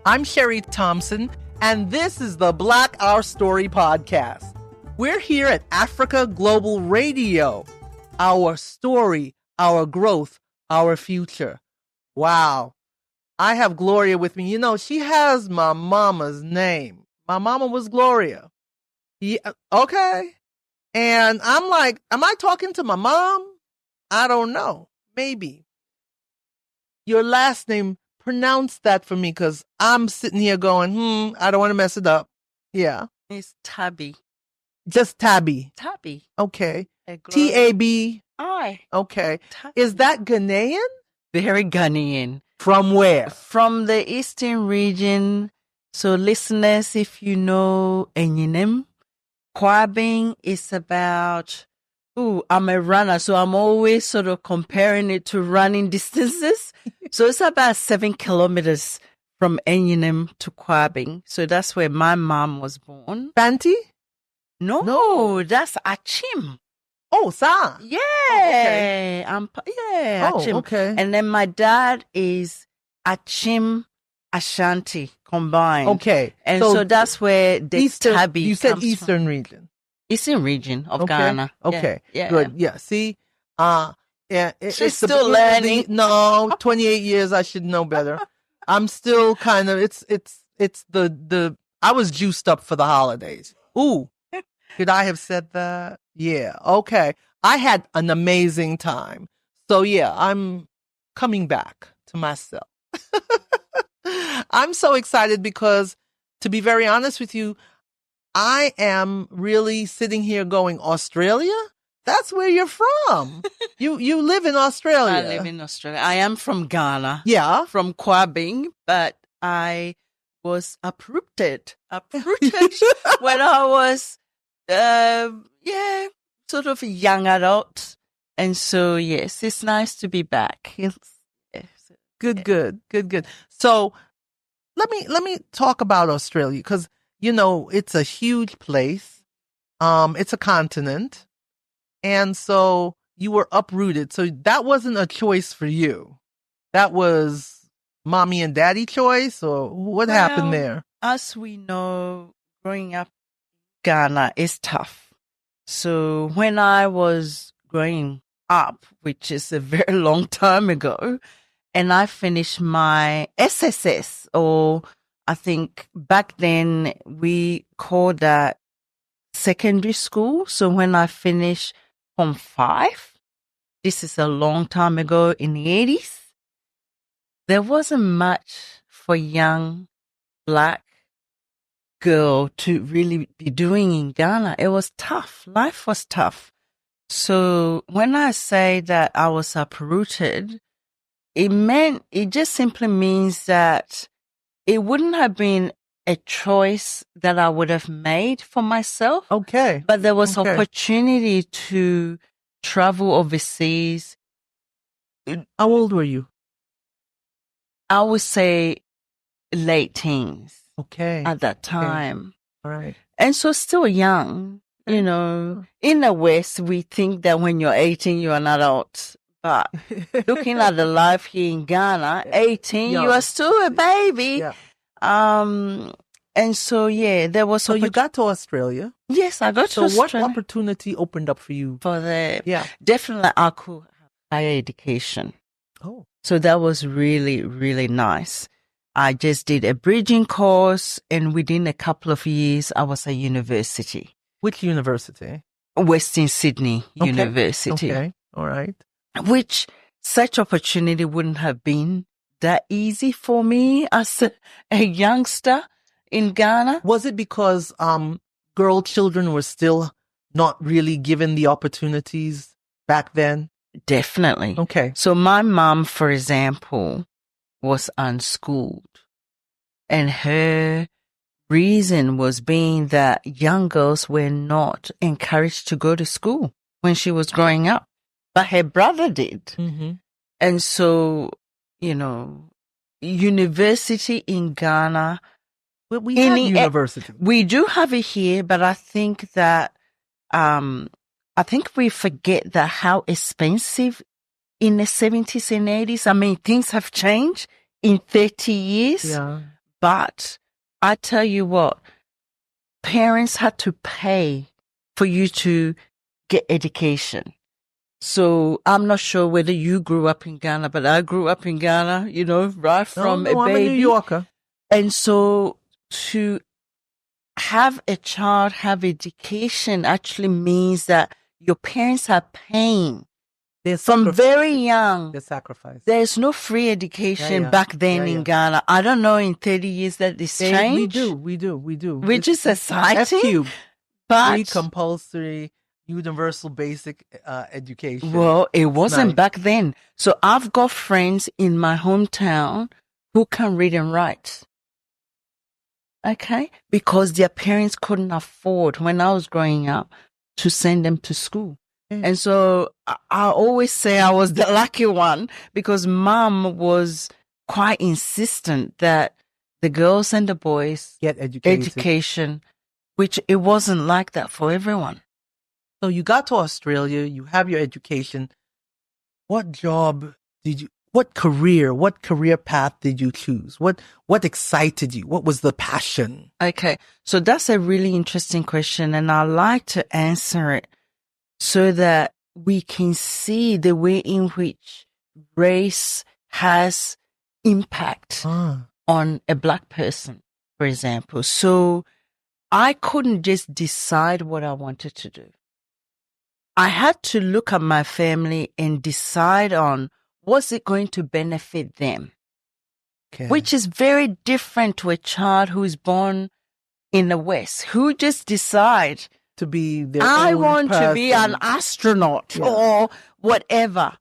I'm Sherry Thompson, and this is the Black Our Story Podcast. We're here at Africa Global Radio. Our story, our growth, our future. Wow. I have Gloria with me. You know, she has my mama's name. My mama was Gloria. Yeah, okay. And I'm like, am I talking to my mom? I don't know. Maybe. Your last name, pronounce that for me, because I'm sitting here going, I don't want to mess it up. Yeah. It's Tabi. Just Tabi. Tabi. Okay. Tabi. Okay. Tabi. Is that Ghanaian? Very Ghanaian. From where? From the eastern region. So listeners, if you know Enyinem, Kwabing is about, I'm a runner, so I'm always sort of comparing it to running distances. So it's about 7 kilometers from Enyinem to Kwabing. So that's where my mom was born. Banty? No, that's Achim. Oh, Sa. Yeah. okay. Achim. Okay. And then my dad is Achim Ashanti combined. Okay. And so that's where the Tabi you said comes Eastern from. region. Eastern region of Ghana. Okay. Yeah. Good. Yeah. See? Yeah. She's still learning. No, 28 years, I should know better. I'm still kind of, it's I was juiced up for the holidays. Ooh. Could I have said that? Yeah. Okay. I had an amazing time. So yeah, I'm coming back to myself. I'm so excited because, to be very honest with you, I am really sitting here going, Australia? That's where you're from. You live in Australia. I live in Australia. I am from Ghana. Yeah. From Kwabing, but I was uprooted when I was, sort of a young adult. And so, yes, it's nice to be back. Good. So let me talk about Australia, because, you know, it's a huge place. It's a continent. And so you were uprooted. So that wasn't a choice for you. That was mommy and daddy choice, or what happened there? As we know, growing up in Ghana is tough. So when I was growing up, which is a very long time ago, and I finished my SSS, or I think back then we called that secondary school. So when I finished Form 5, this is a long time ago in the 80s, there wasn't much for young Black girl to really be doing in Ghana. It was tough. Life was tough. So when I say that I was uprooted, it just simply means that it wouldn't have been a choice that I would have made for myself. Okay. But there was opportunity to travel overseas. How old were you? I would say late teens. Okay. At that time. All right. And so still young, you know. In the West, we think that when you're 18, you're an adult. But looking at the life here in Ghana, 18, you are still a baby. Yeah. And so, there was... So you got to Australia. Yes, I got to Australia. So what opportunity opened up for you? Definitely I could have higher education. Oh. So that was really, really nice. I just did a bridging course, and within a couple of years, I was at university. Which university? Western Sydney University. Okay, all right. Which such opportunity wouldn't have been that easy for me as a youngster in Ghana. Was it because girl children were still not really given the opportunities back then? Definitely. Okay. So my mom, for example, was unschooled, and her reason was being that young girls were not encouraged to go to school when she was growing up, but her brother did. Mm-hmm. And so, you know, university in Ghana. Well, we have university. We do have it here, but I think that, I think we forget that how expensive in the 70s and 80s. I mean, things have changed in 30 years. Yeah. But I tell you what, parents had to pay for you to get education. So I'm not sure whether you grew up in Ghana, but I grew up in Ghana, right from a baby. I'm a New Yorker. And so to have a child have education actually means that your parents are paying from very young. The sacrifice. There's no free education back then in Ghana. I don't know in 30 years that this changed. We do. Which is exciting. F-cube. But free, compulsory, universal basic education. Well, it wasn't back then. So I've got friends in my hometown who can read and write. Okay? Because their parents couldn't afford, when I was growing up, to send them to school. And so I always say I was the lucky one because mom was quite insistent that the girls and the boys get education, which it wasn't like that for everyone. So you got to Australia, you have your education. What career path did you choose? What excited you? What was the passion? Okay. So that's a really interesting question, and I like to answer it so that we can see the way in which race has impact on a Black person, for example. So I couldn't just decide what I wanted to do. I had to look at my family and decide on what's it going to benefit them, which is very different to a child who is born in the West, who just decide to be their I own want person. to be an astronaut or whatever.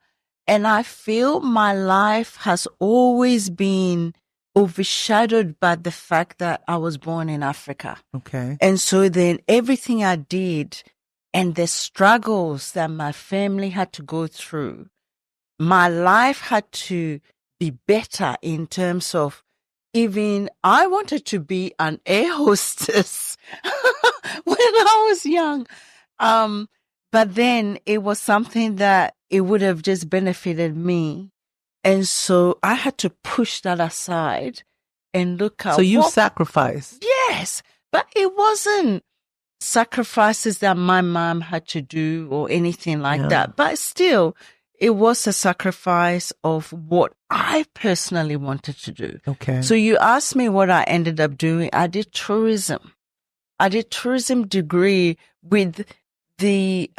And I feel my life has always been overshadowed by the fact that I was born in Africa. Okay. And so then everything I did and the struggles that my family had to go through, my life had to be better in terms of even I wanted to be an air hostess when I was young. But then it was something that it would have just benefited me. And so I had to push that aside and look at So you sacrificed. Yes, but it wasn't sacrifices that my mom had to do or anything like that. But still, it was a sacrifice of what I personally wanted to do. Okay. So you asked me what I ended up doing. I did tourism. I did tourism degree with the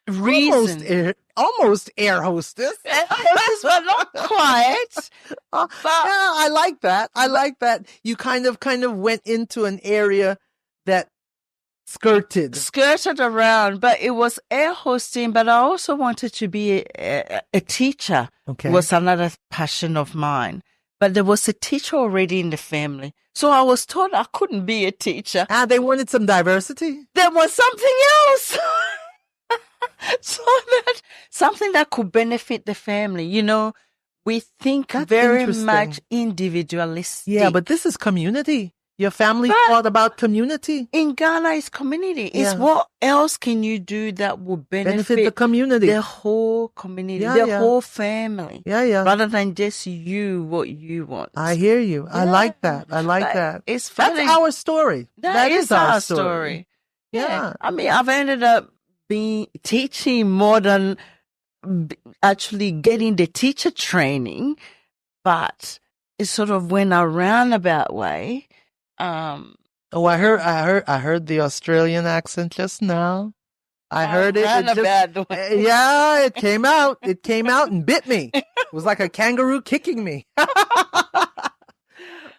reason. Almost air hostess. But not quite. I like that. I like that. You kind of went into an area that skirted around, but it was air hosting. But I also wanted to be a teacher. Okay. It was another passion of mine. But there was a teacher already in the family. So I was told I couldn't be a teacher. They wanted some diversity? There was something else. So that something that could benefit the family. We think very much individualistic. Yeah, but this is community. Your family thought about community. In Ghana, it's community. It's what else can you do that will benefit the community, the whole community, the whole family. Yeah. Rather than just what you want. I hear you. Yeah. I like that. That. It's funny. That's our story. That is our story. Yeah. I mean, I've ended up teaching more than actually getting the teacher training, but it sort of went a roundabout way. I heard the Australian accent just now. I heard it. It came out. It came out and bit me. It was like a kangaroo kicking me.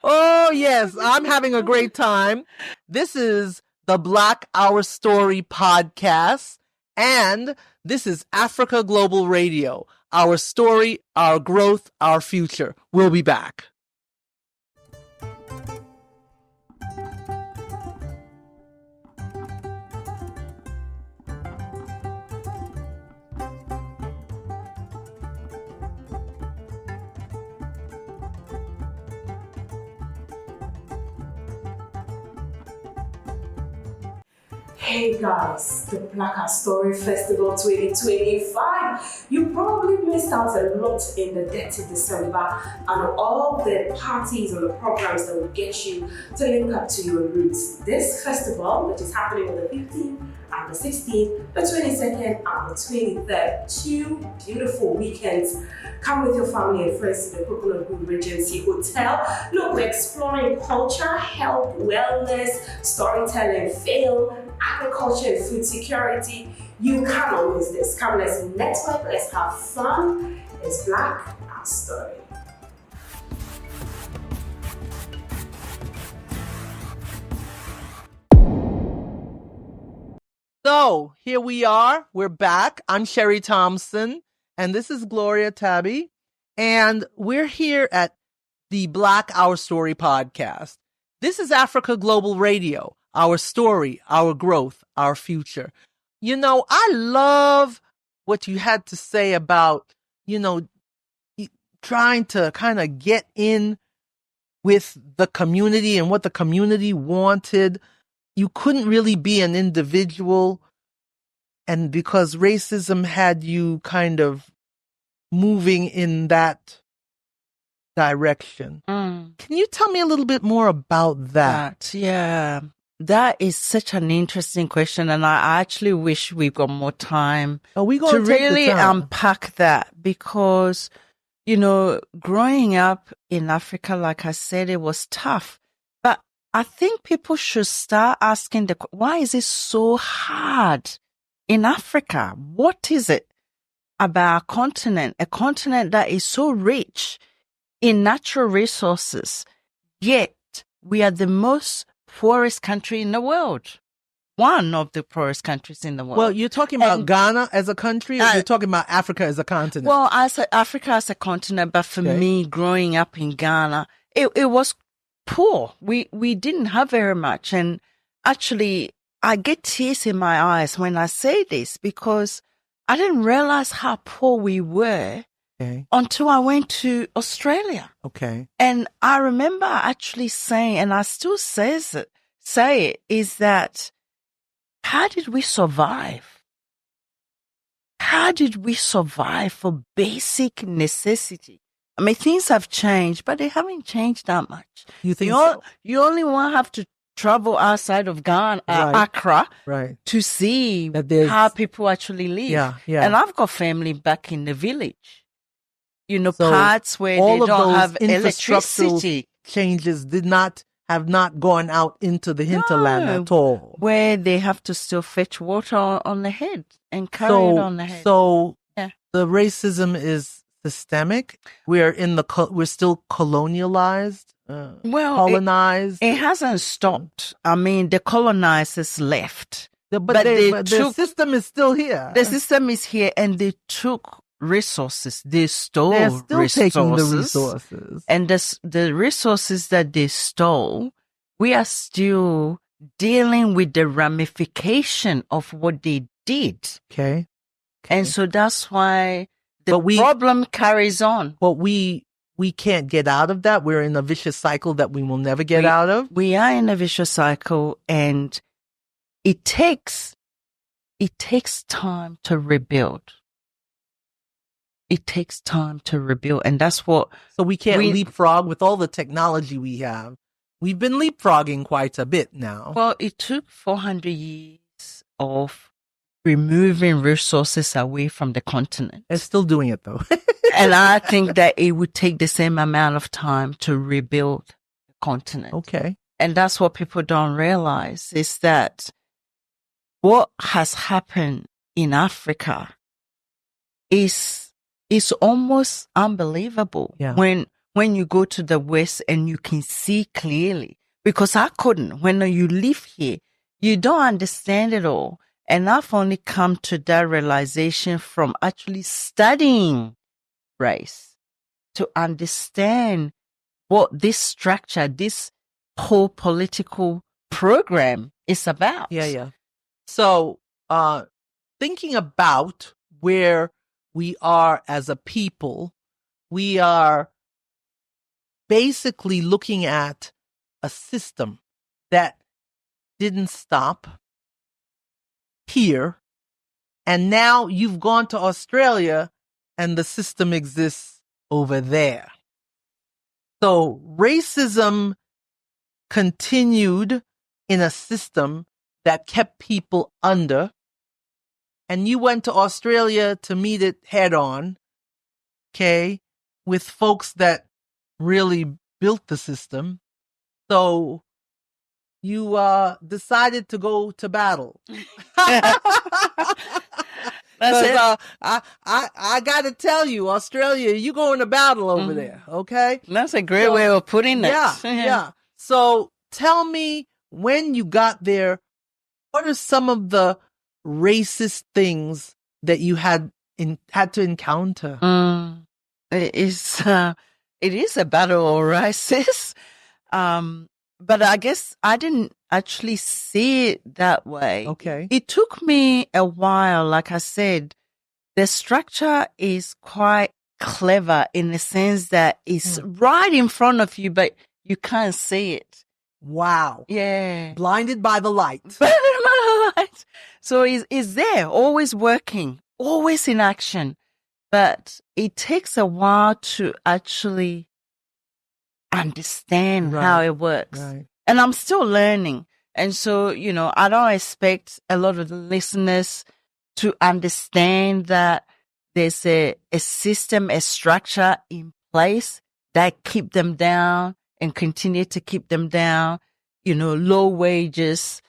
Oh yes, I'm having a great time. This is the Black Our Story Podcast, and this is Africa Global Radio. Our story, our growth, our future. We'll be back. Hey guys, the Black OurStory Festival 2025. You probably missed out a lot in the depth of December and all the parties and the programs that will get you to link up to your roots. This festival, which is happening on the 15th and the 16th, the 22nd and the 23rd, 2 beautiful weekends. Come with your family and friends to the Coconut Grove Regency Hotel. Look, we're exploring culture, health, wellness, storytelling, film, agriculture and food security. You cannot miss this. Come, let's network, let's have fun. It's Black Our Story. So here we are. We're back. I'm Sherry Thompson, and this is Gloria Tabi, and we're here at the Black Our Story Podcast. This is Africa Global Radio, our story, our growth, our future. You know, I love what you had to say about, trying to kind of get in with the community and what the community wanted. You couldn't really be an individual, and because racism had you kind of moving in that direction. Can you tell me a little bit more about that? Yeah, that is such an interesting question, and I actually wish we've got more time to really unpack that, because, growing up in Africa, like I said, it was tough. But I think people should start asking why is it so hard in Africa? What is it about a continent that is so rich in natural resources, yet we are the most poorest country in the world? One of the poorest countries in the world. Well, you're talking about Ghana as a country, or you're talking about Africa as a continent? Well, Africa as a continent, but for me, growing up in Ghana, it was poor. We didn't have very much. And actually, I get tears in my eyes when I say this, because I didn't realize how poor we were until I went to Australia. Okay. And I remember actually saying, and I still say it, is that how did we survive? How did we survive for basic necessity? I mean, things have changed, but they haven't changed that much. You think so? You only won't have to travel outside of Ghana, Accra, to see how people actually live. Yeah. And I've got family back in the village. Parts where they don't have electricity. Changes have not gone out into the hinterland at all. Where they have to still fetch water on the head and carry it on the head. So the racism is systemic. We're still colonialized. Colonized. It hasn't stopped. I mean, the colonizers left. But the system is still here. The system is here, and they took resources. They stole resources. They're still taking the resources. And the resources that they stole, we are still dealing with the ramification of what they did. Okay. And so that's why the problem carries on. But we can't get out of that. We're in a vicious cycle that we will never get out of. We are in a vicious cycle, and it takes time to rebuild. It takes time to rebuild, and that's what. So we can't leapfrog with all the technology we have. We've been leapfrogging quite a bit now. Well, it took 400 years of removing resources away from the continent. It's still doing it, though. And I think that it would take the same amount of time to rebuild the continent. Okay. And that's what people don't realize, is that what has happened in Africa is almost unbelievable. Yeah. When you go to the West and you can see clearly, because I couldn't. When you live here, you don't understand it all. And I've only come to that realization from actually studying race, to understand what this structure, this whole political program is about. Yeah. So, thinking about where we are as a people, we are basically looking at a system that didn't stop here. And now you've gone to Australia and the system exists over there. So racism continued in a system that kept people under, and you went to Australia to meet it head on, okay, with folks that really built the system. So you decided to go to battle. That's it. I got to tell you, Australia, you going to battle over there, okay? That's a great way of putting it. Yeah. So tell me, when you got there, what are some of the racist things that you had to encounter? It is a battle of races. But I guess I didn't actually see it that way. Okay. It took me a while. Like I said, the structure is quite clever in the sense that it's right in front of you, but you can't see it. Wow. Yeah. Blinded by the light. So it's there, always working, always in action. But it takes a while to actually understand how it works. Right. And I'm still learning. And so, I don't expect a lot of the listeners to understand that there's a system, a structure in place that keep them down and continue to keep them down, low wages,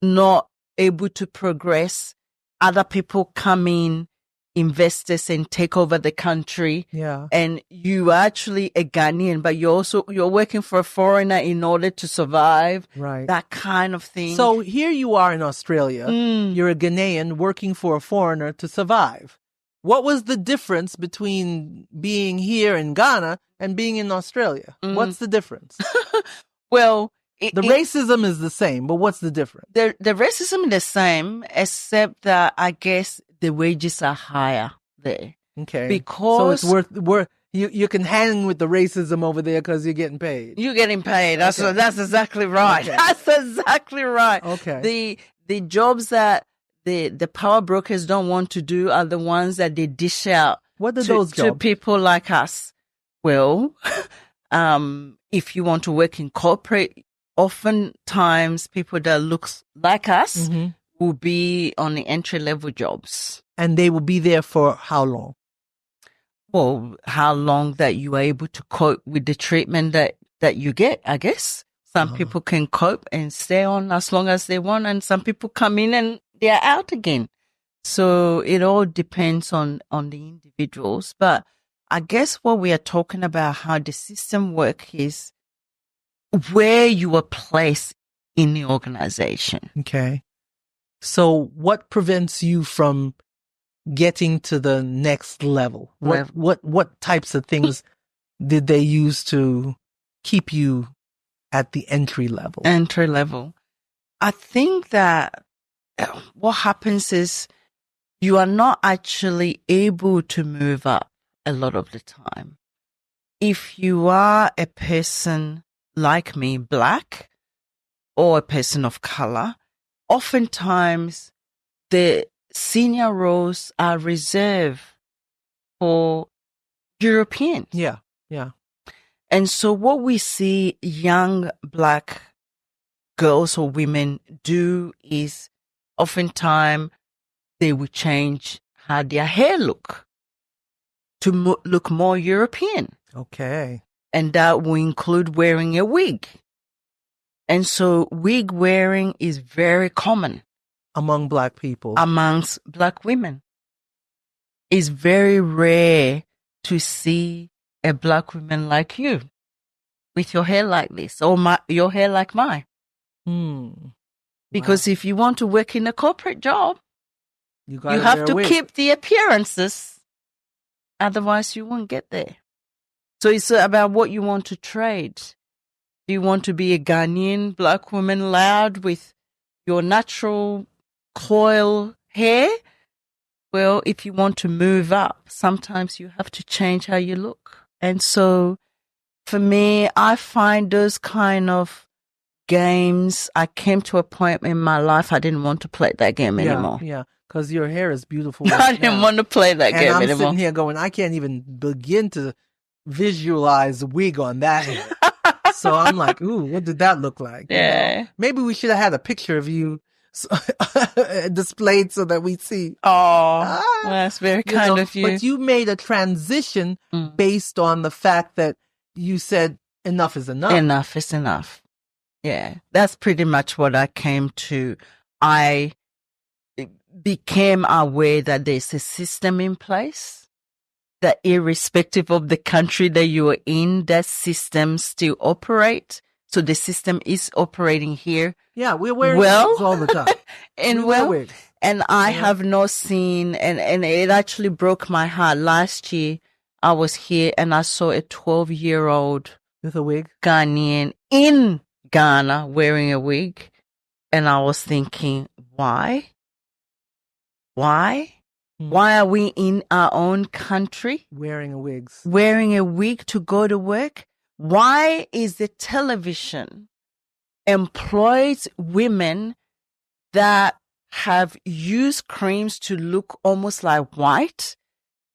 not able to progress. Other people come in, investors, and take over the country. Yeah. And you are actually a Ghanaian, but you're working for a foreigner in order to survive. Right. That kind of thing. So here you are in Australia. You're a Ghanaian working for a foreigner to survive. What was the difference between being here in Ghana and being in Australia? What's the difference? Well, the racism is the same, but what's the difference? The racism is the same, except that I guess the wages are higher there. Okay. Because so it's worth you can hang with the racism over there because you're getting paid. You're getting paid. That's exactly right. Okay. That's exactly right. Okay. The jobs that the power brokers don't want to do are the ones that they dish out. What are those jobs? To people like us. Well, if you want to work in corporate, oftentimes people that look like us will be on the entry-level jobs. And they will be there for how long? Well, how long that you are able to cope with the treatment that you get, I guess. Some people can cope and stay on as long as they want, and some people come in and they're out again. So it all depends on the individuals. But I guess what we are talking about, how the system works, is where you are placed in the organization. Okay. So what prevents you from getting to the next level? What types of things did they use to keep you at the entry level? Entry level. I think that what happens is you are not actually able to move up a lot of the time. If you are a person like me, black, or a person of color, oftentimes the senior roles are reserved for Europeans. Yeah. And so what we see young black girls or women do is oftentimes they will change how their hair look to look more European. Okay. And that will include wearing a wig. And so wig wearing is very common. Among black people. Amongst black women. It's very rare to see a black woman like you with your hair like this or your hair like mine. Because if you want to work in a corporate job, you have to keep the appearances. Otherwise, you won't get there. So it's about what you want to trade. Do you want to be a Ghanaian black woman loud with your natural coil hair? Well, if you want to move up, sometimes you have to change how you look. And so for me, I find those kind of games, I came to a point in my life I didn't want to play that game anymore. Yeah. because your hair is beautiful. I didn't want to play that and game I'm anymore. sitting here going, I can't even begin to visualize a wig on that hair. So I'm like, ooh, what did that look like? Yeah. You know? Maybe we should have had a picture of you displayed so that we see. Oh, that's very kind of you. But you made a transition based on the fact that you said enough is enough. Enough is enough. Yeah, that's pretty much what I came to. I became aware that there's a system in place, that irrespective of the country that you are in, that system still operates. So the system is operating here. Yeah, we're wearing wigs all the time. And I have not seen, and it actually broke my heart. Last year, I was here and I saw a 12-year-old with a wig, Ghanaian in Ghana wearing a wig. And I was thinking, why? Why? Why are we in our own country wearing a wig to go to work? Why is the television employs women that have used creams to look almost like white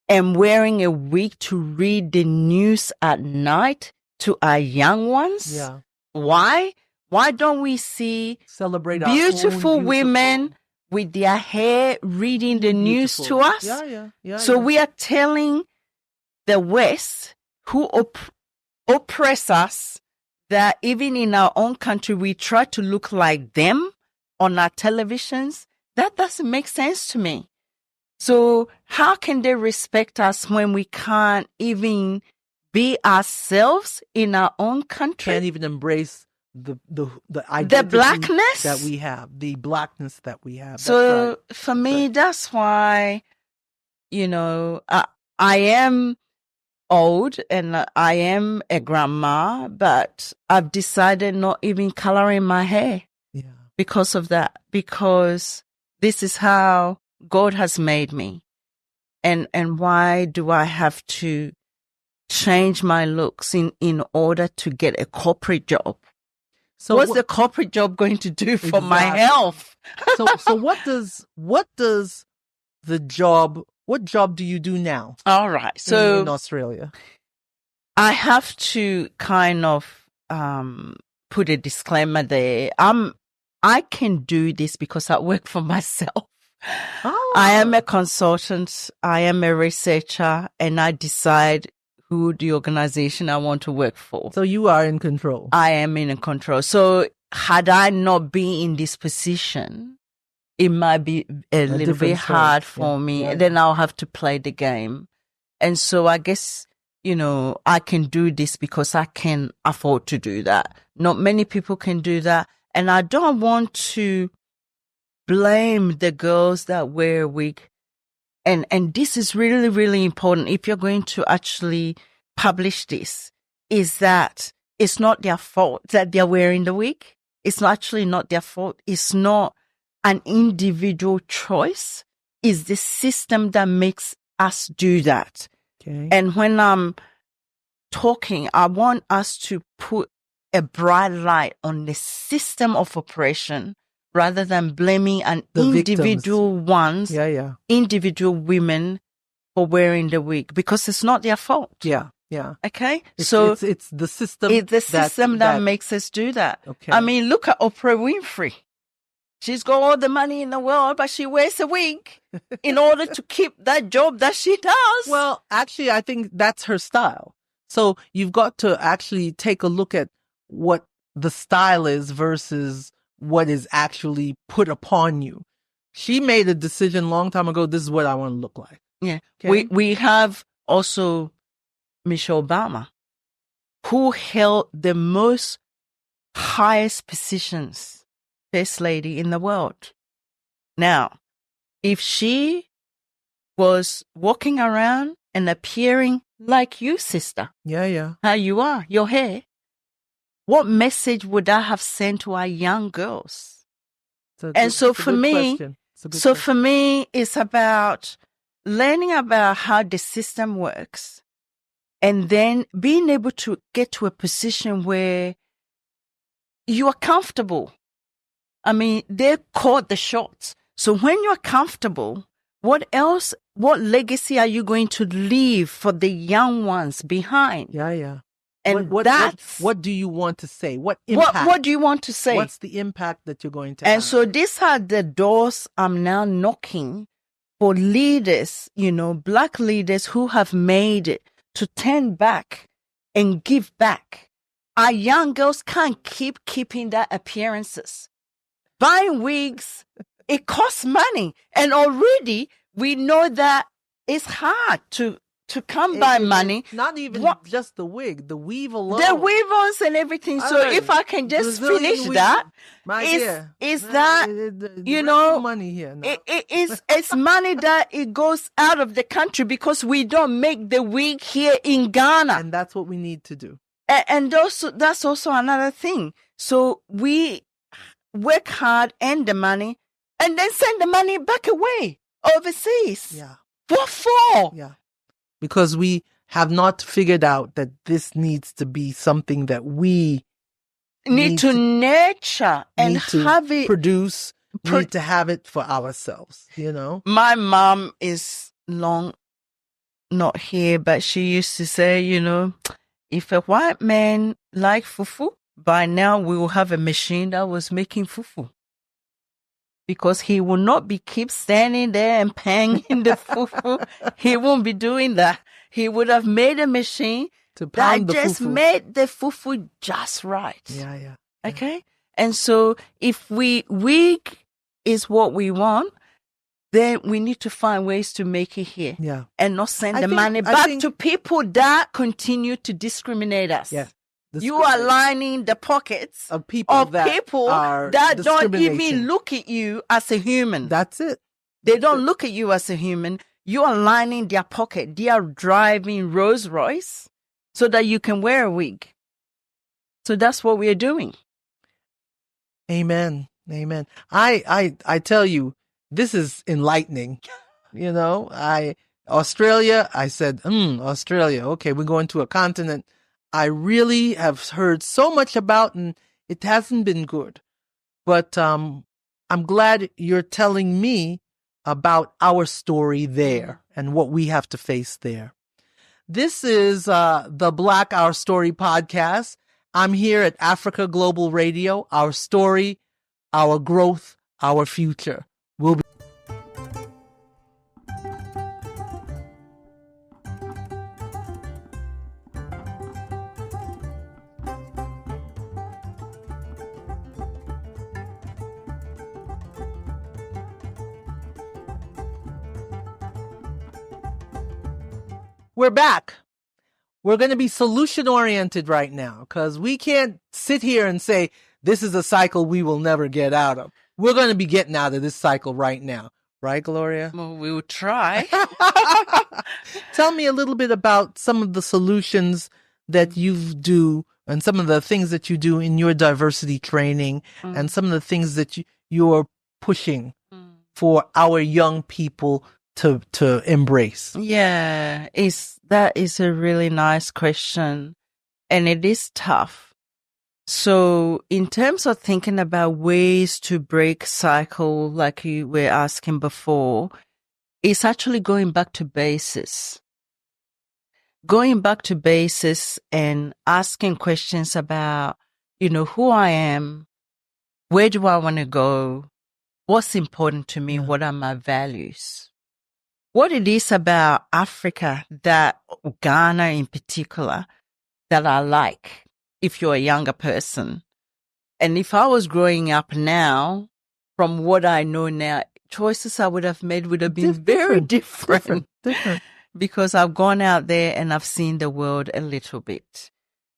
and wearing a wig to read the news at night to our young ones? Yeah. Why? Why don't we see celebrate beautiful women with their hair reading the news to us? So we are telling the West, who oppress us, that even in our own country, we try to look like them on our televisions. That doesn't make sense to me. So how can they respect us when we can't even be ourselves in our own country? Can't even embrace the identity blackness that we have, the blackness that we have. So for me, that's why, I am old and I am a grandma, but I've decided not even coloring my hair because of that, because this is how God has made me. And why do I have to change my looks in order to get a corporate job? So what's the corporate job going to do for my health? So what job do you do now? All right. So in Australia, I have to kind of put a disclaimer there. I can do this because I work for myself. Oh. I am a consultant. I am a researcher, and I decide who the organization I want to work for. So you are in control. I am in control. So had I not been in this position, it might be a little bit hard for me. Yeah. Then I'll have to play the game. And so I guess, I can do this because I can afford to do that. Not many people can do that. And I don't want to blame the girls that wear a wig. And this is really, really important. If you're going to actually publish this, is that it's not their fault that they're wearing the wig. It's actually not their fault. It's not an individual choice. It's the system that makes us do that. Okay. And when I'm talking, I want us to put a bright light on the system of operation rather than blaming individual women for wearing the wig, because it's not their fault. Yeah. Okay. It's the system. It's the system that makes us do that. Okay. I mean, look at Oprah Winfrey. She's got all the money in the world, but she wears a wig in order to keep that job that she does. Well, actually, I think that's her style. So you've got to actually take a look at what the style is versus what is actually put upon you. She made a decision a long time ago. This is what I want to look like. Yeah. Okay? We have also Michelle Obama, who held the most highest positions, first lady in the world. Now, if she was walking around and appearing like you, sister. Yeah. How you are, your hair. What message would I have sent to our young girls? For me, it's about learning about how the system works and then being able to get to a position where you are comfortable. I mean, they called the shots. So when you're comfortable, what legacy are you going to leave for the young ones behind? Yeah. And what do you want to say? What impact? What do you want to say? What's the impact that you're going to And have? so these are the doors I'm now knocking for leaders, Black leaders who have made it to turn back and give back. Our young girls can't keep keeping their appearances. Buying wigs, it costs money. And already we know that it's hard to come by money. Not even just the wig, the weave alone. The weave-ons and everything. So if I can just finish that, is that, money here now. It's money that it goes out of the country because we don't make the wig here in Ghana. And that's what we need to do. And that's also another thing. So we work hard, earn the money, and then send the money back away overseas. Yeah. What for? Yeah. Because we have not figured out that this needs to be something that we need to nurture and have it produce, need to have it for ourselves, My mom is long not here, but she used to say, if a white man like fufu, by now we will have a machine that was making fufu. Because he will not keep standing there and panging the fufu. He won't be doing that. He would have made a machine to pound that just made the fufu just right. Yeah. Okay? And so if wig is what we want, then we need to find ways to make it here. Yeah. And not send the money back to people that continue to discriminate us. Yeah. You are lining the pockets of people that don't even look at you as a human. That's it. They don't look at you as a human. You are lining their pocket. They are driving Rolls Royce so that you can wear a wig. So that's what we are doing. Amen. I tell you, this is enlightening. Australia, I said, Australia. Okay, we're going to a continent I really have heard so much about, and it hasn't been good. But I'm glad you're telling me about our story there and what we have to face there. This is the Black Our Story Podcast. I'm here at Africa Global Radio, our story, our growth, our future. We're back. We're going to be solution-oriented right now because we can't sit here and say, this is a cycle we will never get out of. We're going to be getting out of this cycle right now. Right, Gloria? Well, we will try. Tell me a little bit about some of the solutions that you do and some of the things that you do in your diversity training and some of the things that you're pushing for our young people to embrace. Yeah, that is a really nice question, and it is tough. So in terms of thinking about ways to break cycle, like you were asking before, it's actually going back to basis. Going back to basis and asking questions about, who I am, where do I want to go, what's important to me, what are my values. What it is about Africa, that Ghana in particular, that I like, if you're a younger person. And if I was growing up now, from what I know now, choices I would have made would have been very different. Because I've gone out there and I've seen the world a little bit.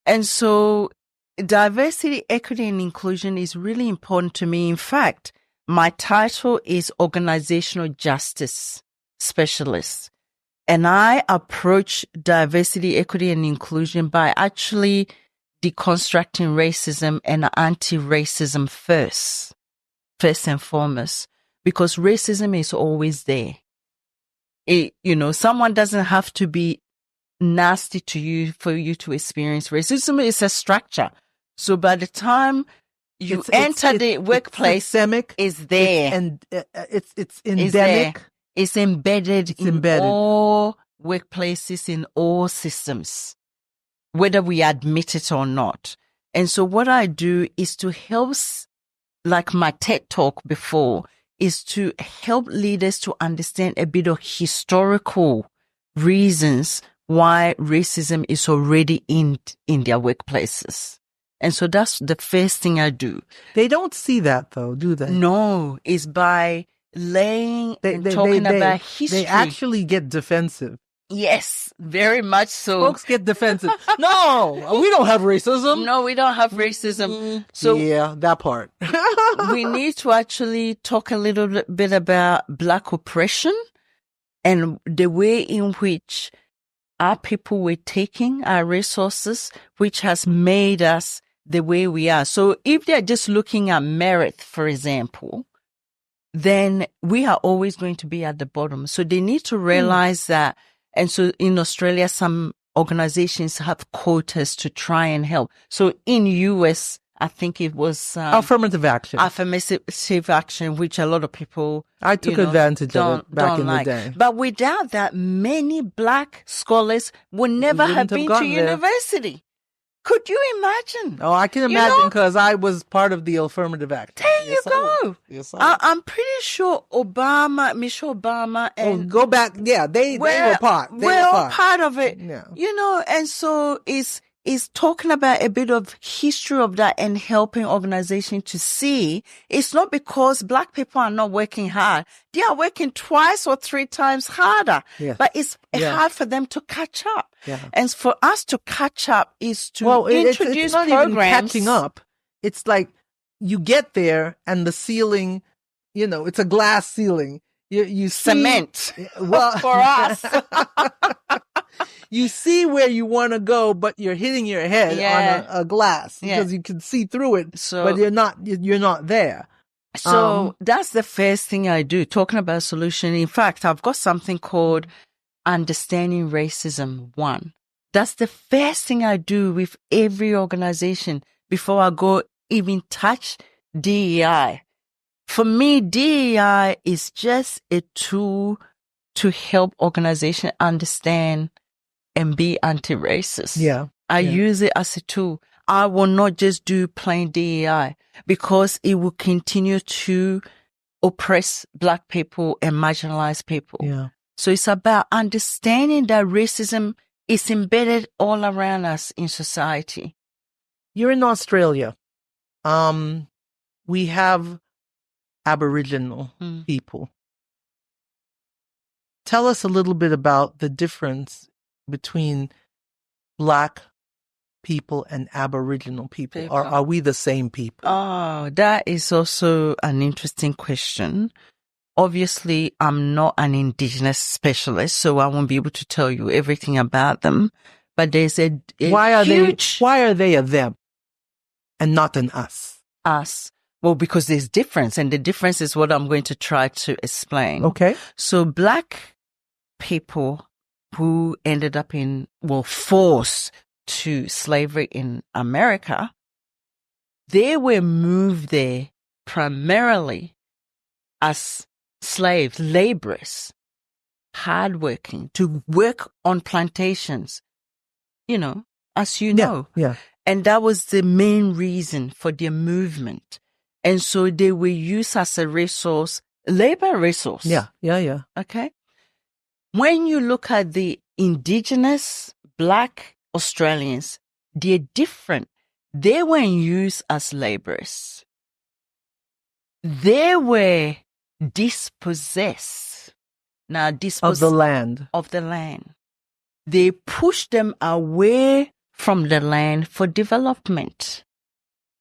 And so diversity, equity, and inclusion is really important to me. In fact, my title is Organizational Justice Specialist. And I approach diversity, equity, and inclusion by actually deconstructing racism and anti-racism first and foremost, because racism is always there. Someone doesn't have to be nasty to you for you to experience racism. It's a structure. So by the time, You enter the workplace, systemic, is there. And it's Is endemic. there. It's embedded in all workplaces, in all systems, whether we admit it or not. And so what I do is to help, like my TED talk before, is to help leaders to understand a bit of historical reasons why racism is already in their workplaces. And so that's the first thing I do. They don't see that though, do they? No, it's by talking about history. They actually get defensive. Yes, very much so. Folks get defensive. No, we don't have racism. No, we don't have racism. So yeah, that part. we need to actually talk a little bit about Black oppression and the way in which our people were taking our resources, which has made us the way we are. So if they're just looking at merit, for example, then we are always going to be at the bottom. So they need to realize that. And so in Australia, some organizations have quotas to try and help. So in US, I think it was affirmative action. Affirmative action, which a lot of people I took advantage of it back in the day. But without that, many Black scholars would never have been to university. Could you imagine? Oh, I can imagine because I was part of the affirmative action. There you go. Yes, I'm pretty sure Michelle Obama and go back. Yeah, they were part. We're all part of it. Yeah. And so it's talking about a bit of history of that and helping organizations to see it's not because Black people are not working hard. They are working twice or three times harder. Yes. But it's hard for them to catch up. Yeah. And for us to catch up is to introduce it's not programs. even catching up. It's like you get there and the ceiling, it's a glass ceiling. You cement. Well, for us. You see where you want to go, but you're hitting your head on a glass because you can see through it, but you're not there. So that's the first thing I do, talking about solution. In fact, I've got something called Understanding Racism 1. That's the first thing I do with every organization before I go even touch DEI. For me, DEI is just a tool to help organizations understand and be anti-racist. Yeah. I use it as a tool. I will not just do plain DEI because it will continue to oppress Black people and marginalize people. Yeah. So it's about understanding that racism is embedded all around us in society. You're in Australia. We have Aboriginal people. Tell us a little bit about the difference between Black people and Aboriginal people. Are we the same people? Oh, that is also an interesting question. Obviously, I'm not an Indigenous specialist, so I won't be able to tell you everything about them. But there's why are they a them and not an us? Us. Well, because there's difference, and the difference is what I'm going to try to explain. Okay. So Black people who ended up forced to slavery in America, they were moved there primarily as slaves, laborers, hardworking, to work on plantations, as you know. Yeah. And that was the main reason for their movement. And so they were used as a resource, labor resource. Yeah. Okay. When you look at the indigenous Black Australians, they're different. They weren't used as laborers. They were dispossessed. Now, of the land. They pushed them away from the land for development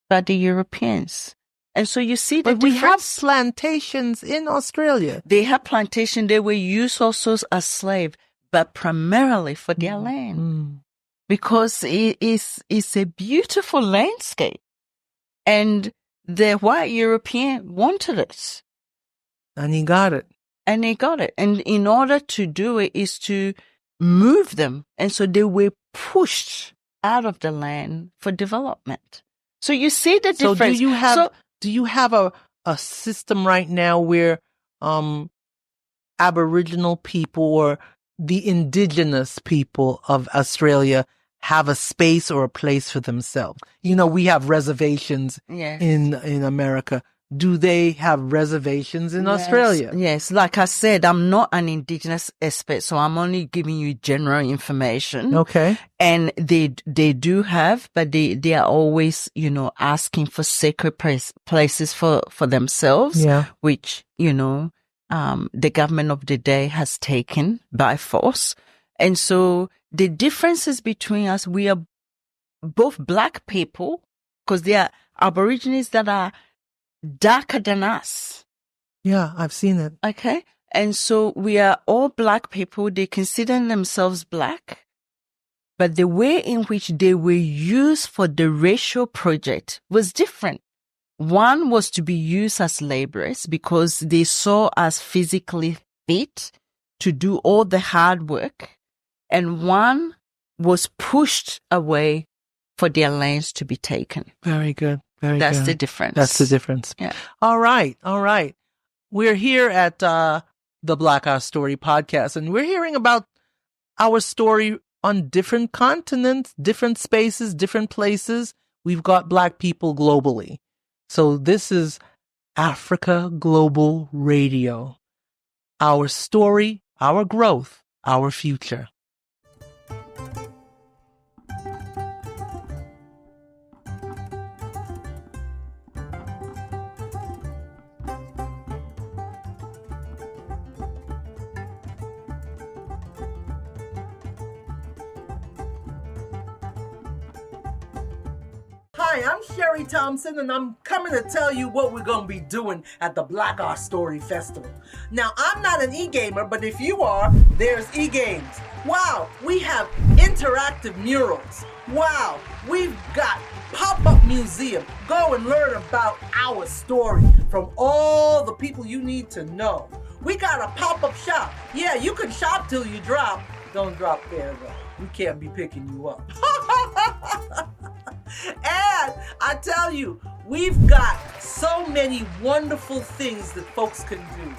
by the Europeans. And so you see the difference. We have plantations in Australia. They have plantations. They were used also as slaves, but primarily for their land. Because it's a beautiful landscape. And the white European wanted it. And he got it. And in order to do it is to move them. And so they were pushed out of the land for development. So you see the So difference. do you have a system right now where Aboriginal people or the indigenous people of Australia have a space or a place for themselves? You know, we have reservations in America. Do they have reservations in Australia? Yes. Like I said, I'm not an indigenous expert, so I'm only giving you general information. Okay. And they do have, but they are always, you know, asking for sacred places for themselves, which, you know, the government of the day has taken by force. And so the differences between us, we are both Black people, because there are Aborigines that are darker than us. Yeah, I've seen it. Okay. And so we are all Black people. They consider themselves Black, but the way in which they were used for the racial project was different. One was to be used as laborers because they saw us physically fit to do all the hard work. And one was pushed away for their lands to be taken. Very good. That's the difference. That's the difference. Yeah. All right. We're here at the Black Our Story podcast, and we're hearing about our story on different continents, different spaces, different places. We've got Black people globally. So this is Africa Global Radio. Our story, our growth, our future. Hi, I'm Sherry Thompson, and I'm coming to tell you what we're going to be doing at the Black Our Story Festival. Now, I'm not an e-gamer, but if you are, there's e-games. Wow, we have interactive murals. Wow, we've got pop-up museum. Go and learn about our story from all the people you need to know. We got a pop-up shop. Yeah, you can shop till you drop. Don't drop there, though. We can't be picking you up. And I tell you, we've got so many wonderful things that folks can do.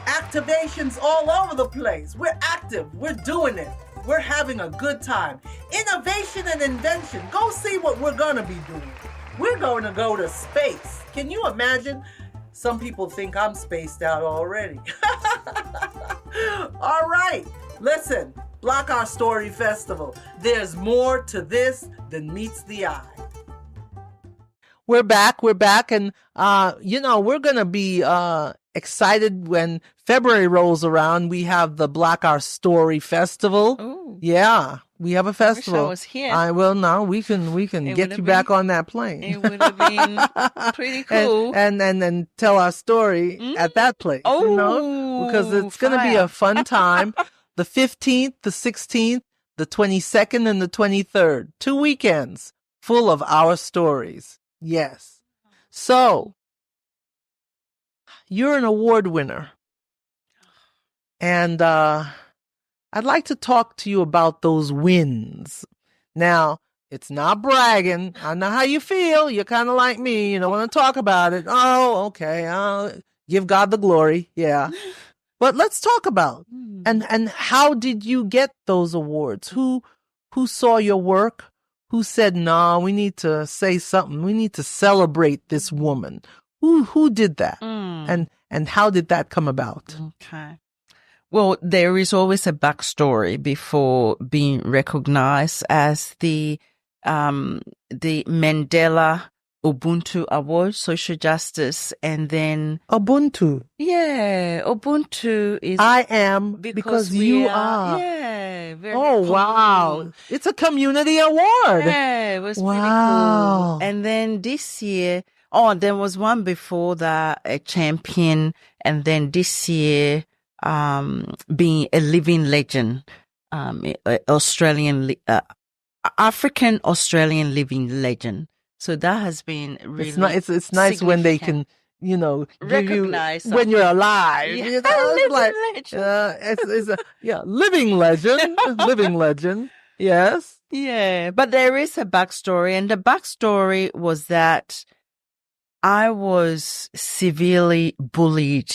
Activations all over the place. We're active. We're doing it. We're having a good time. Innovation and invention. Go see what we're going to be doing. We're going to go to space. Can you imagine? Some people think I'm spaced out already. All right. Listen. Black Our Story Festival. There's more to this than meets the eye. We're back, and we're gonna be excited when February rolls around. We have the Black Our Story Festival. Ooh. Yeah, we have a festival. Wish I was here. Now we can get you back on that plane. It would have been pretty cool. and tell our story at that place. Oh, because it's gonna be a fun time. The 15th, the 16th, the 22nd, and the 23rd. 2 weekends full of our stories. Yes. So, you're an award winner. And I'd like to talk to you about those wins. Now, it's not bragging. I know how you feel. You're kind of like me. You don't want to talk about it. Oh, okay. I'll give God the glory. Yeah. But let's talk about and how did you get those awards? Who saw your work? Who said, "No, we need to say something. We need to celebrate this woman." Who did that? And how did that come about? Okay. Well, there is always a backstory before being recognized as the Mandela Ubuntu Award, Social Justice, and then Ubuntu. Yeah, Ubuntu is I am because you are. Yeah, very cool. Wow. It's a community award. Yeah, it was pretty cool. And then this year, there was one before that, a champion, and then this year, being a living legend, African Australian living legend. So that has been really it's nice when they can, recognize you when you're alive. Yeah. It's like living legend, living legend. Yes. Yeah, but there is a backstory, and the backstory was that I was severely bullied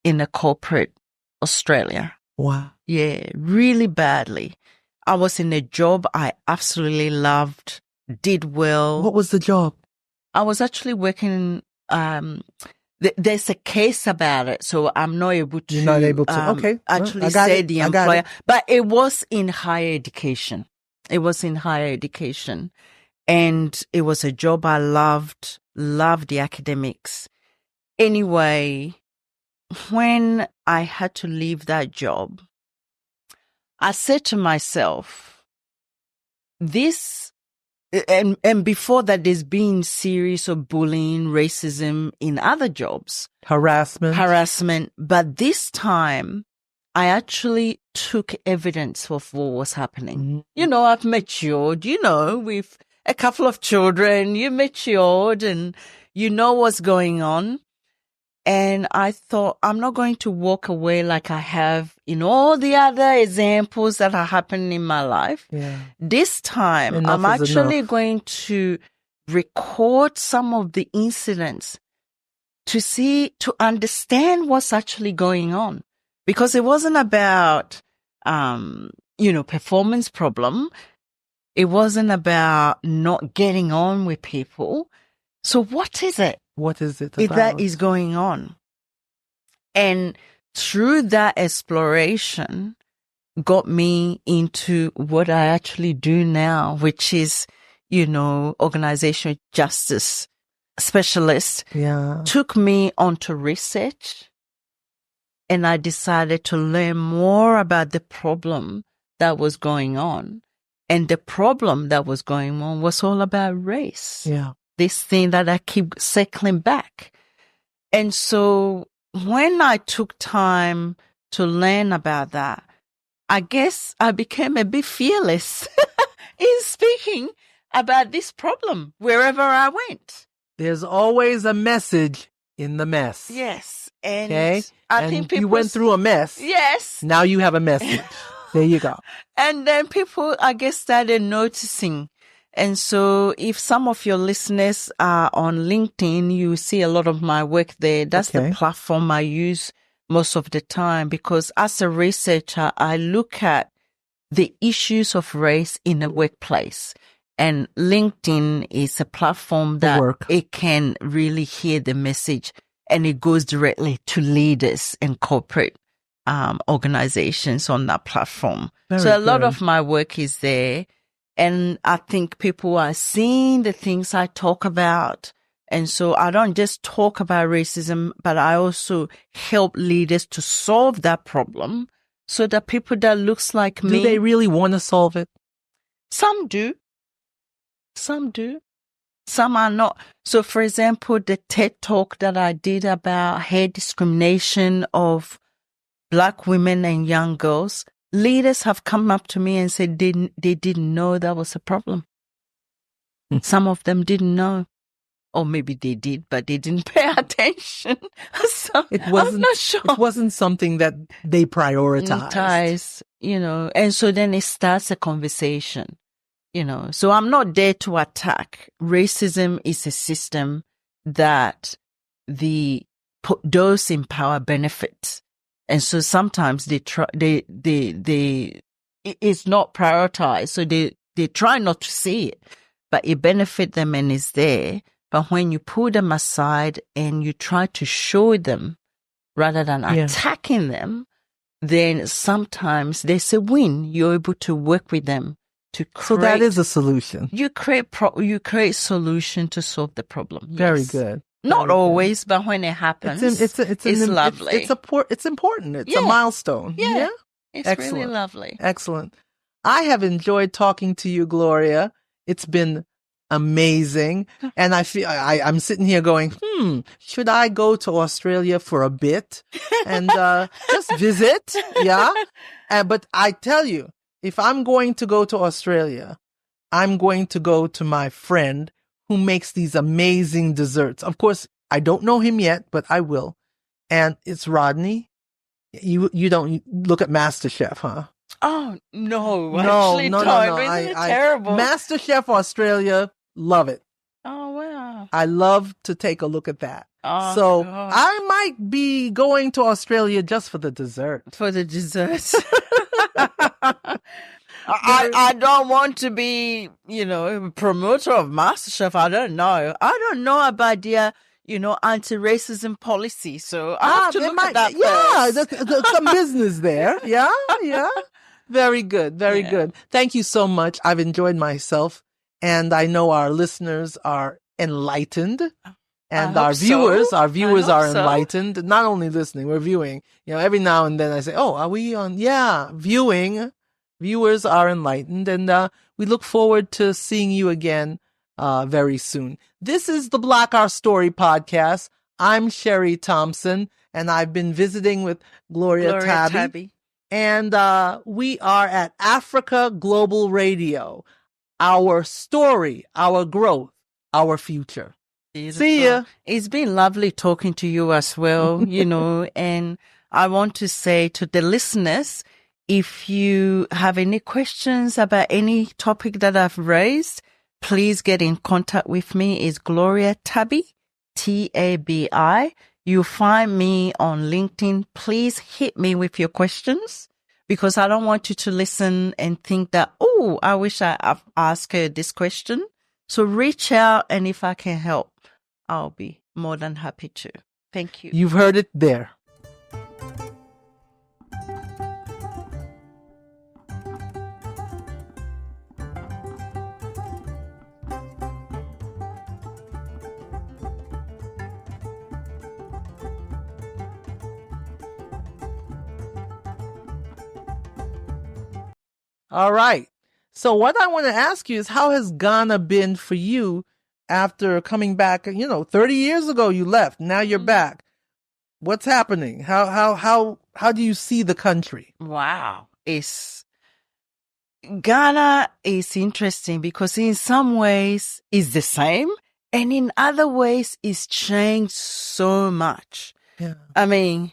in a corporate Australia. Wow. Yeah, really badly. I was in a job I absolutely loved, did well. What was the job? I was actually working, there's a case about it, so I'm not able to. You're not able to. Okay. Actually I got say it. the I got employer, it. but it was in higher education. It was in higher education, and it was a job I loved the academics. Anyway, when I had to leave that job, I said to myself, and before that, there's been series of bullying, racism in other jobs. Harassment. But this time, I actually took evidence of what was happening. Mm-hmm. You know, I've matured, with a couple of children, you matured and you know what's going on. And I thought, I'm not going to walk away like I have in all the other examples that are happening in my life. Yeah. This time, Enough I'm is actually enough. going to record some of the incidents to understand what's actually going on. Because it wasn't about, performance problem. It wasn't about not getting on with people. So what is it? What is it about? That is going on? And through that exploration got me into what I actually do now, which is, organizational justice specialist. Yeah. Took me onto research, and I decided to learn more about the problem that was going on. And the problem that was going on was all about race. Yeah. This thing that I keep circling back. And so when I took time to learn about that, I guess I became a bit fearless in speaking about this problem wherever I went. There's always a message in the mess. Yes. And Okay. I think people you went through a mess. Yes. Now you have a message. There you go. And then people, I guess, started noticing. And so if some of your listeners are on LinkedIn, you see a lot of my work there. That's Okay. the platform I use most of the time, because as a researcher, I look at the issues of race in the workplace. And LinkedIn is a platform that it can really hear the message, and it goes directly to leaders and corporate organizations on that platform. So a lot of my work is there. And I think people are seeing the things I talk about. And so I don't just talk about racism, but I also help leaders to solve that problem so that people that looks like me. Do they really want to solve it? Some do. Some do. Some are not. So, for example, the TED Talk that I did about hate discrimination of Black women and young girls, leaders have come up to me and said they didn't know that was a problem. Some of them didn't know. Or maybe they did, but they didn't pay attention. So I'm not sure. It wasn't something that they prioritized. And so then it starts a conversation, So I'm not there to attack. Racism is a system that those in power benefit. And so sometimes it's not prioritized. So they try not to see it, but it benefit them and is there. But when you pull them aside and you try to show them rather than attacking them, then sometimes there's a win. You're able to work with them to create. So that is a solution. You create solution to solve the problem. Very good. Not always, but when it happens, it's lovely. It's important. It's a milestone. Yeah. It's Excellent. really lovely. Excellent. I have enjoyed talking to you, Gloria. It's been amazing. And I feel I'm sitting here going, should I go to Australia for a bit and just visit? Yeah. But I tell you, if I'm going to go to Australia, I'm going to go to my friend who makes these amazing desserts. Of course, I don't know him yet, but I will. And it's Rodney. You don't look at MasterChef, huh? Oh, no. No, Actually, no, no, don't. no. Isn't it terrible? MasterChef Australia, love it. Oh, wow. I love to take a look at that. Oh, So gosh. I might be going to Australia just for the dessert. For the desserts. I don't want to be, a promoter of MasterChef. I don't know. I don't know about their, anti-racism policy. So I have to look at that first. There's some business there. Yeah, yeah. Very good. Very good. Thank you so much. I've enjoyed myself. And I know our listeners are enlightened. And our viewers are enlightened. Not only listening, we're viewing. Every now and then I say, oh, are we on? Yeah, viewing. Viewers are enlightened. And we look forward to seeing you again very soon. This is the Black Our Story podcast. I'm Sherry Thompson, and I've been visiting with Gloria Tabi. And we are at Africa Global Radio. Our story, our growth, our future. Beautiful. See ya. It's been lovely talking to you as well, and I want to say to the listeners, if you have any questions about any topic that I've raised, please get in contact with me. It's Gloria Tabi, Tabi. You'll find me on LinkedIn. Please hit me with your questions, because I don't want you to listen and think that, oh, I wish I've asked her this question. So reach out, and if I can help, I'll be more than happy to. Thank you. You've heard it there. All right. So what I want to ask you is, how has Ghana been for you after coming back? 30 years ago you left. Now you're back. What's happening? How do you see the country? Wow. Ghana is interesting because in some ways it's the same, and in other ways it's changed so much. Yeah. I mean,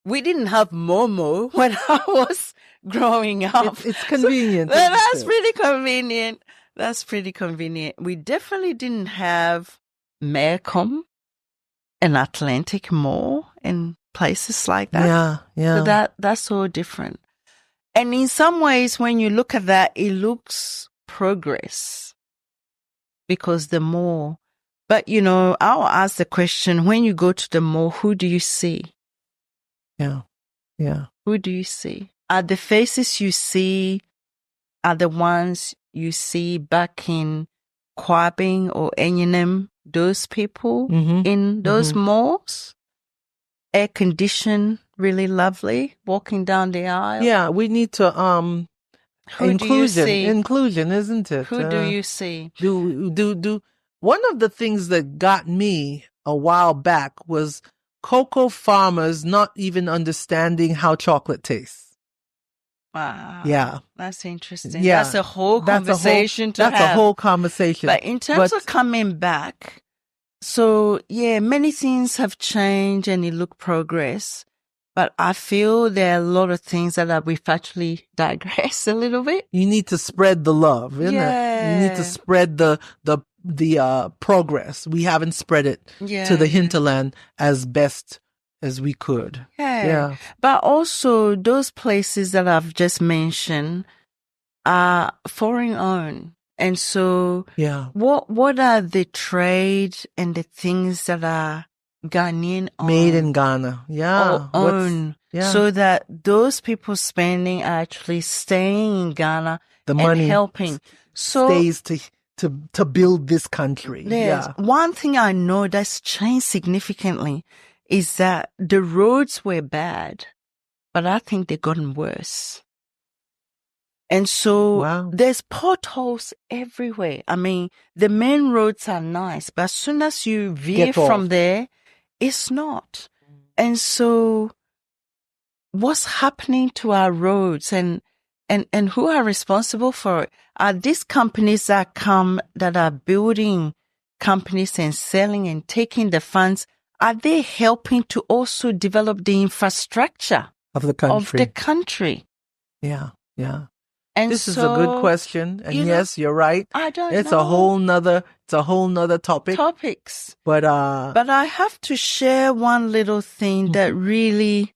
we didn't have Momo when I was growing up. It's convenient. So that's pretty convenient. That's pretty convenient. We definitely didn't have Mecom and Atlantic Mall and places like that. Yeah, yeah. So that's so different. And in some ways, when you look at that, it looks progress because the mall. But, I'll ask the question, when you go to the mall, who do you see? Yeah, yeah. Who do you see? Are the faces you see are the ones you see back in Kwabing or Enyinem, those people in those malls? Air conditioned, really lovely, walking down the aisle. Yeah, we need to inclusion, isn't it? Who do you see? Do one of the things that got me a while back was cocoa farmers not even understanding how chocolate tastes. Wow. Yeah. That's interesting. Yeah. That's a whole conversation to have. That's a whole conversation. But in terms of coming back, so yeah, many things have changed and it looked progress. But I feel there are a lot of things that we've actually digressed a little bit. You need to spread the love, isn't it? You need to spread the progress. We haven't spread it to the hinterland as best as we could. Yeah. But also those places that I've just mentioned are foreign owned. And so what are the trade and the things that are Ghanaian owned? Made in Ghana. Yeah. Or owned. So that those people spending are actually staying in Ghana the money helping. So stays to build this country. Yes. Yeah. One thing I know that's changed significantly is that the roads were bad, but I think they've gotten worse. And so there's potholes everywhere. I mean, the main roads are nice, but as soon as you veer from there, it's not. And so what's happening to our roads and who are responsible for it? Are these companies that are building companies and selling and taking the funds, are they helping to also develop the infrastructure of the country? Yeah. Yeah. And This is a good question. And yes, you're right. I don't It's know. a whole nother topic. Topics. But I have to share one little thing that really,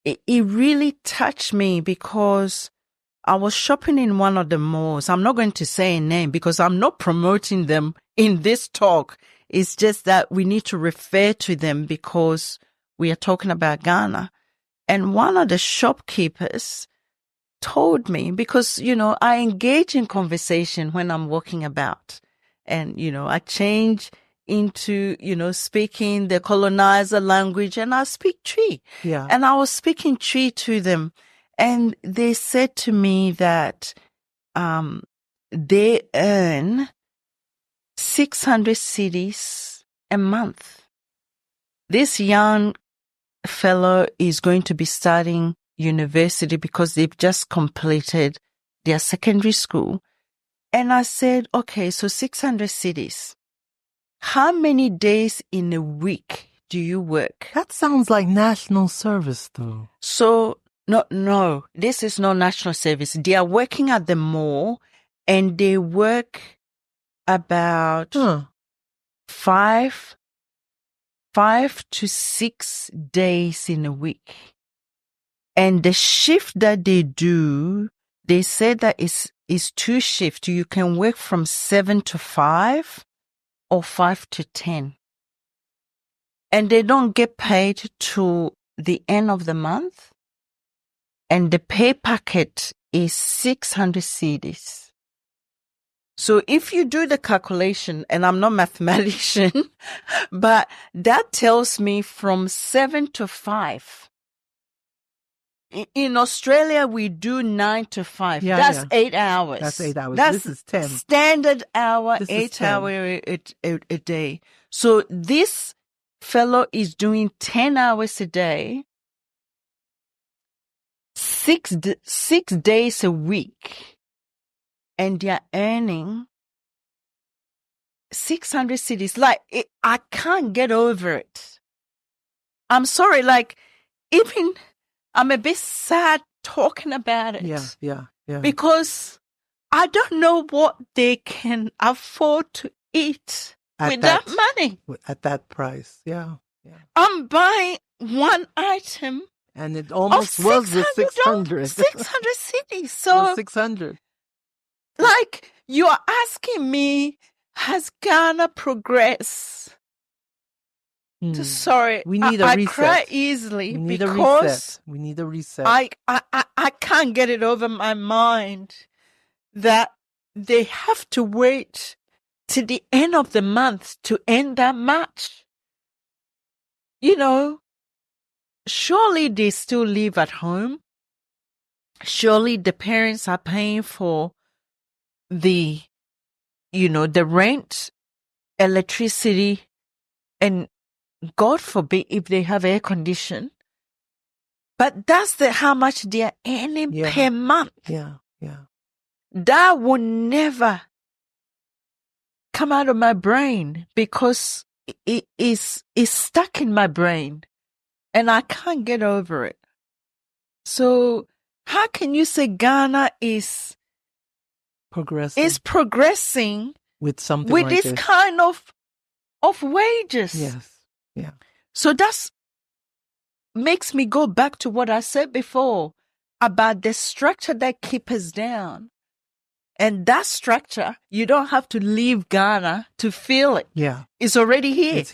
it really touched me, because I was shopping in one of the malls. I'm not going to say a name because I'm not promoting them in this talk. It's just that we need to refer to them because we are talking about Ghana. And one of the shopkeepers told me, because, I engage in conversation when I'm walking about, and, I change into, speaking the colonizer language, and I speak Tree. yeah. And I was speaking Tree to them, and they said to me that they earn 600 cedis a month. This young fellow is going to be starting university because they've just completed their secondary school. And I said, okay, so 600 cedis. How many days in a week do you work? That sounds like national service, though. So, no, this is not national service. They are working at the mall, and they work about 5 to 6 days in a week. And the shift that they do, they say that is 2 shifts. You can work from 7 to 5 or 5 to 10. And they don't get paid to the end of the month. And the pay packet is 600 cedis. So if you do the calculation, and I'm not a mathematician, but that tells me from 7 to 5. In Australia, we do 9 to 5. Yeah, That's 8 hours. That's 8 hours. That's This is 10. Standard hour, This is 8 10. hour a day. So this fellow is doing 10 hours a day, 6 days a week, and they're earning 600 cedis. I can't get over it. I'm sorry, even I'm a bit sad talking about it. Yeah. Because I don't know what they can afford to eat with that money. At that price, yeah. I'm buying one item. And it almost was the 600. 600 cedis. So 600. You are asking me, has Ghana progressed? Sorry, we need a reset. I cry easily We need a reset. I can't get it over my mind that they have to wait to the end of the month to end that match. Surely they still live at home. Surely the parents are paying for the rent, electricity, and God forbid if they have air condition. But that's how much they are earning per month. Yeah. That will never come out of my brain because it is stuck in my brain and I can't get over it. So how can you say Ghana is progressing with something with like this kind of wages? Yes. Yeah. So that's makes me go back to what I said before about the structure that keeps us down. And that structure, you don't have to leave Ghana to feel it. Yeah. It's already here. It's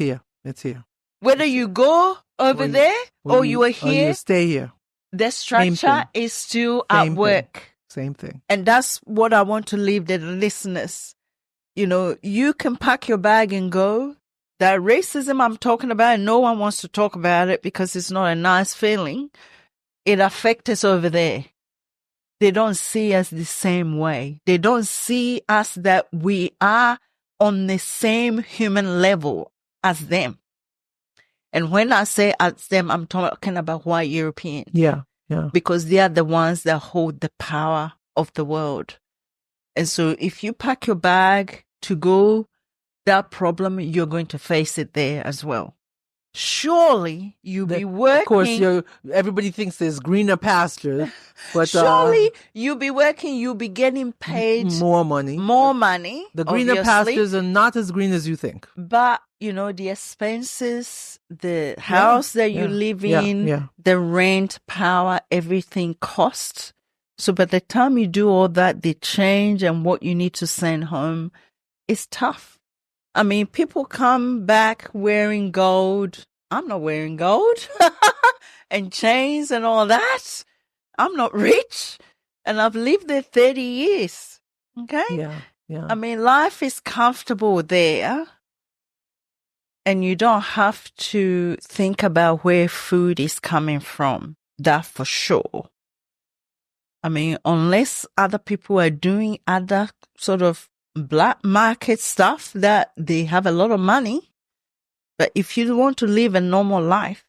here. Whether you go over there or you are here, or you stay here. the structure is still at work. Same thing. And that's what I want to leave the listeners. You can pack your bag and go. That racism I'm talking about, no one wants to talk about it because it's not a nice feeling. It affects us over there. They don't see us the same way. They don't see us that we are on the same human level as them. And when I say as them, I'm talking about white Europeans. Yeah. Because they are the ones that hold the power of the world. And so if you pack your bag to go, that problem, you're going to face it there as well. surely you'll be working. Of course, everybody thinks there's greener pastures, but surely you'll be working, you'll be getting paid more money. The greener obviously. pastures are not as green as you think. But, the expenses, the house that you live in, the rent, power, everything costs. So by the time you do all that, the change and what you need to send home is tough. I mean, people come back wearing gold. I'm not wearing gold and chains and all that. I'm not rich and I've lived there 30 years. Okay? Yeah. I mean, life is comfortable there and you don't have to think about where food is coming from. That for sure. I mean, unless other people are doing other sort of black market stuff that they have a lot of money. But if you want to live a normal life,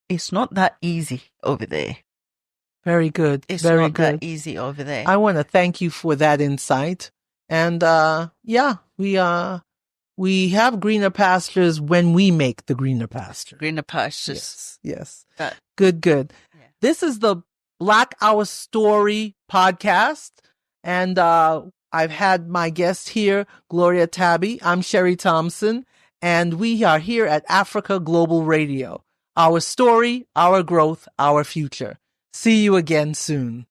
it's not that easy over there. Very good. It's Very not good. that easy over there. I want to thank you for that insight. And we have greener pastures when we make the greener pasture. Greener pastures. Yes. That- Good. Yeah. This is the Black Our Story podcast. And I've had my guest here, Gloria Tabi. I'm Sherry Thompson. And we are here at Africa Global Radio. Our story, our growth, our future. See you again soon.